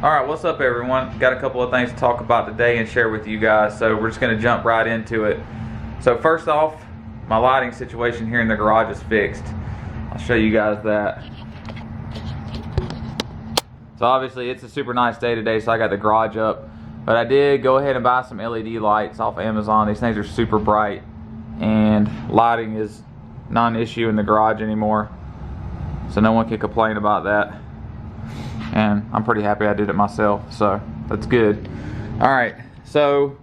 Alright, what's up everyone? Got a couple of things to talk about today and share with you guys, so we're just going to jump right into it. So first off, my lighting situation here in the garage is fixed. I'll show you guys that. So obviously it's a super nice day today, so I got the garage up. But I did go ahead and buy some LED lights off Amazon. These things are super bright, and lighting is not an issue in the garage anymore. So no one can complain about that. And I'm pretty happy I did it myself, so that's good. Alright, so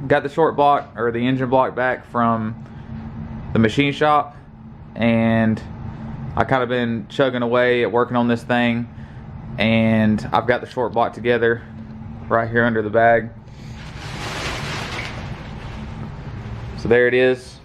got the short block, or the engine block, back from the machine shop, and I kind of been chugging away at working on this thing, and I've got the short block together right here under the bag. So there it is.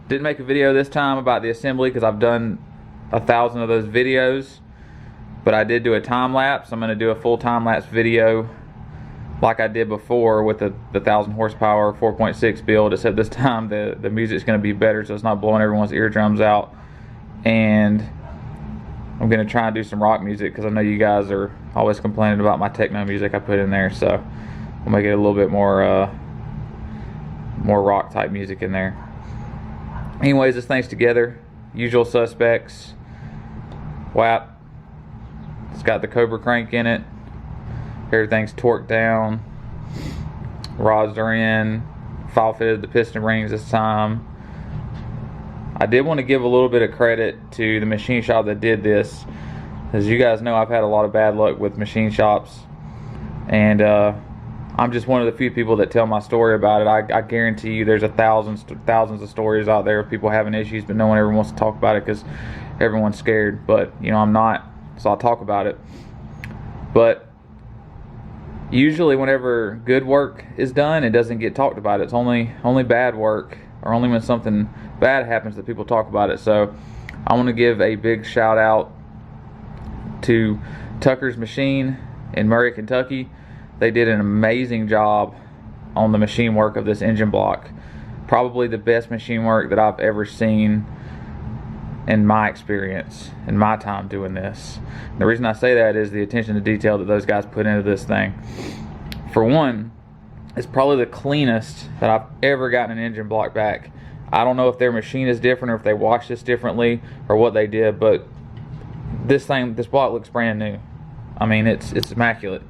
Didn't make a video this time about the assembly because I've done 1,000 of those videos, but I did do a time lapse. I'm going to do a full time lapse video like I did before with the 1,000 horsepower 4.6 build, except this time the music's going to be better, so it's not blowing everyone's eardrums out. And I'm going to try and do some rock music because I know you guys are always complaining about my techno music I put in there, so I'll make it a little bit more rock type music in there. Anyways, this thing's together. Usual suspects. WAP. It's got the Cobra crank in it. Everything's torqued down. Rods are in. File fitted the piston rings this time. I did want to give a little bit of credit to the machine shop that did this. As you guys know, I've had a lot of bad luck with machine shops. And I'm just one of the few people that tell my story about it. I guarantee you there's thousands of stories out there of people having issues, but no one ever wants to talk about it because everyone's scared. But you know, I'm not, so I'll talk about it. But usually whenever good work is done, it doesn't get talked about. It's only bad work, or only when something bad happens, that people talk about it. So I want to give a big shout out to Tucker's Machine in Murray, Kentucky. They did an amazing job on the machine work of this engine block. Probably the best machine work that I've ever seen in my experience, in my time doing this. And the reason I say that is the attention to detail that those guys put into this thing. For one, it's probably the cleanest that I've ever gotten an engine block back. I don't know if their machine is different, or if they washed this differently, or what they did, but this block looks brand new. I mean, it's immaculate.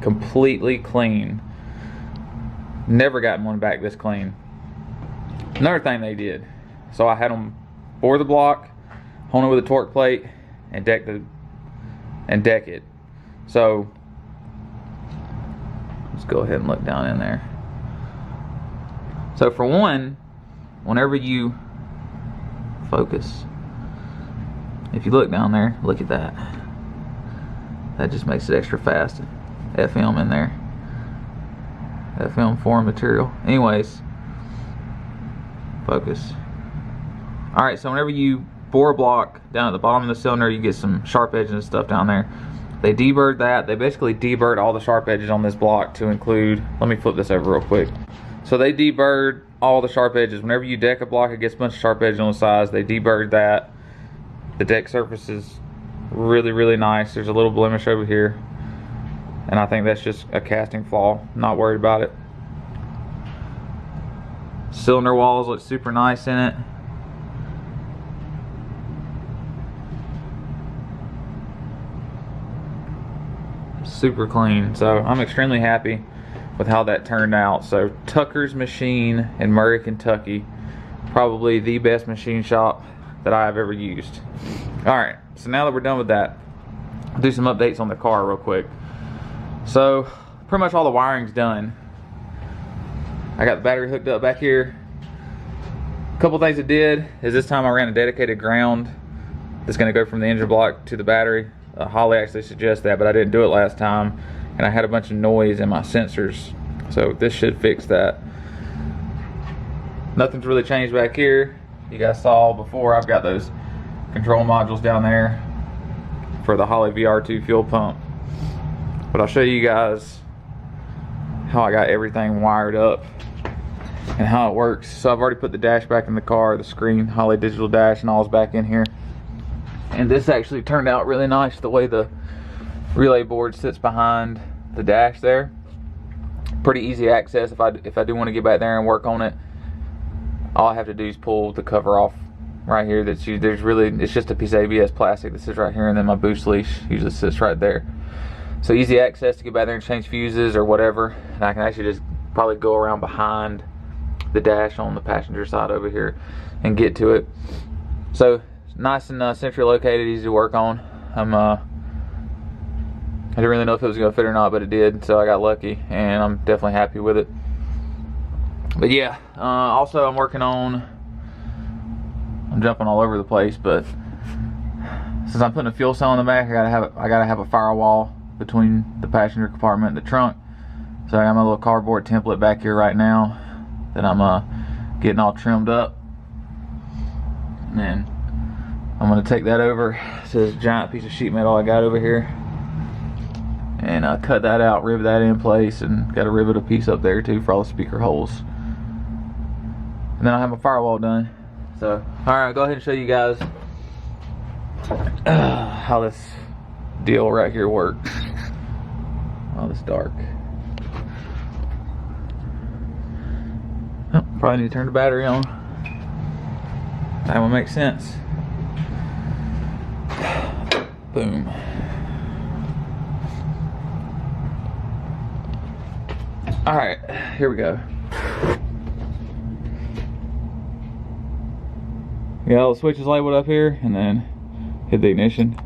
Completely clean. Never gotten one back this clean. Another thing they did, so I had them bore the block, hone it with a torque plate, and deck it. So let's go ahead and look down in there. So for one, whenever you focus, if you look down there, look at that. That just makes it extra fast. FM in there. FM foreign material. Anyways, focus. Alright, so whenever you bore a block down at the bottom of the cylinder, you get some sharp edges and stuff down there. They deburred that. They basically deburred all the sharp edges on this block to include, let me flip this over real quick. So they deburred all the sharp edges. Whenever you deck a block, it gets a bunch of sharp edges on the sides. They deburred that. The deck surface is really nice. There's a little blemish over here, and I think that's just a casting flaw. Not worried about it. Cylinder walls look super nice in it. super clean. So I'm extremely happy with how that turned out. So Tucker's Machine in Murray, Kentucky, probably the best machine shop that I have ever used. All right, so now that we're done with that, I'll do some updates on the car real quick. So pretty much all the wiring's done. I got the battery hooked up back here. A couple things I did is this time I ran a dedicated ground that's going to go from the engine block to the battery. Holly actually suggests that, but I didn't do it last time, and I had a bunch of noise in my sensors, so this should fix that. Nothing's really changed back here. You guys saw before, I've got those control modules down there for the Holly VR2 fuel pump, but I'll show you guys how I got everything wired up and how it works. So I've already put the dash back in the car, the screen, Holly digital dash, and all is back in here. And this actually turned out really nice, the way the relay board sits behind the dash there. Pretty easy access if I do want to get back there and work on it. All I have to do is pull the cover off right here. It's just a piece of ABS plastic that sits right here, and then my boost leash usually sits right there. So easy access to get back there and change fuses or whatever. And I can actually just probably go around behind the dash on the passenger side over here and get to it. So nice and centrally located, easy to work on. I didn't really know if it was going to fit or not, but it did, so I got lucky, and I'm definitely happy with it. But yeah, also I'm jumping all over the place, but since I'm putting a fuel cell in the back, I gotta have a firewall between the passenger compartment and the trunk. So I got my little cardboard template back here right now that I'm getting all trimmed up, and then I'm gonna take that over to this giant piece of sheet metal I got over here, and cut that out, rivet that in place, and got to rivet a piece up there too for all the speaker holes. And then I'll have my firewall done. So, alright, I'll go ahead and show you guys how this deal right here works. Oh, it's dark. Oh, probably need to turn the battery on. That would make sense. Boom. Alright, here we go. Yeah, all the switches labeled up here, and then hit the ignition.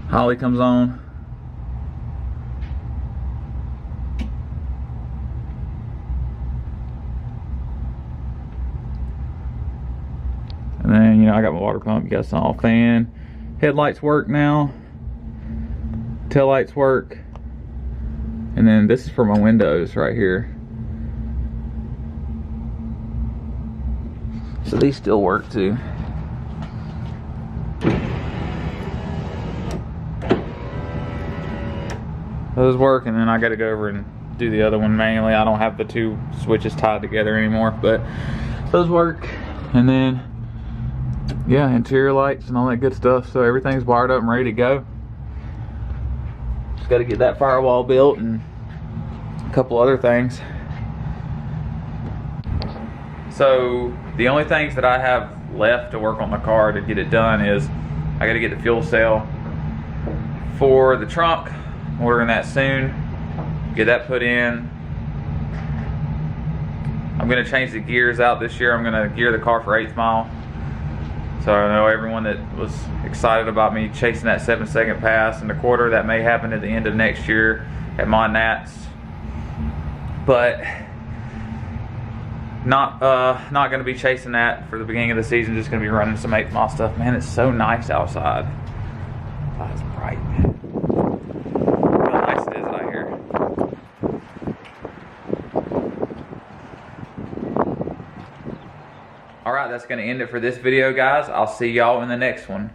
Holly comes on. And then, you know, I got my water pump, you guys saw, fan. Headlights work now. Tail lights work. And then this is for my windows right here. So these still work too. Those work, and then I gotta go over and do the other one manually. I don't have the two switches tied together anymore, but those work. And then, yeah, interior lights and all that good stuff. So everything's wired up and ready to go. Just gotta get that firewall built and a couple other things. So the only things that I have left to work on the car to get it done is I got to get the fuel cell for the trunk. I'm ordering that soon. Get that put in. I'm going to change the gears out this year. I'm going to gear the car for 8th mile. So I know everyone that was excited about me chasing that 7-second pass in the quarter, that may happen at the end of next year at my Nats. But not going to be chasing that for the beginning of the season. Just going to be running some 8th mile stuff. Man, it's so nice outside. Oh, it's bright. How nice it is out here. Alright, that's going to end it for this video, guys. I'll see y'all in the next one.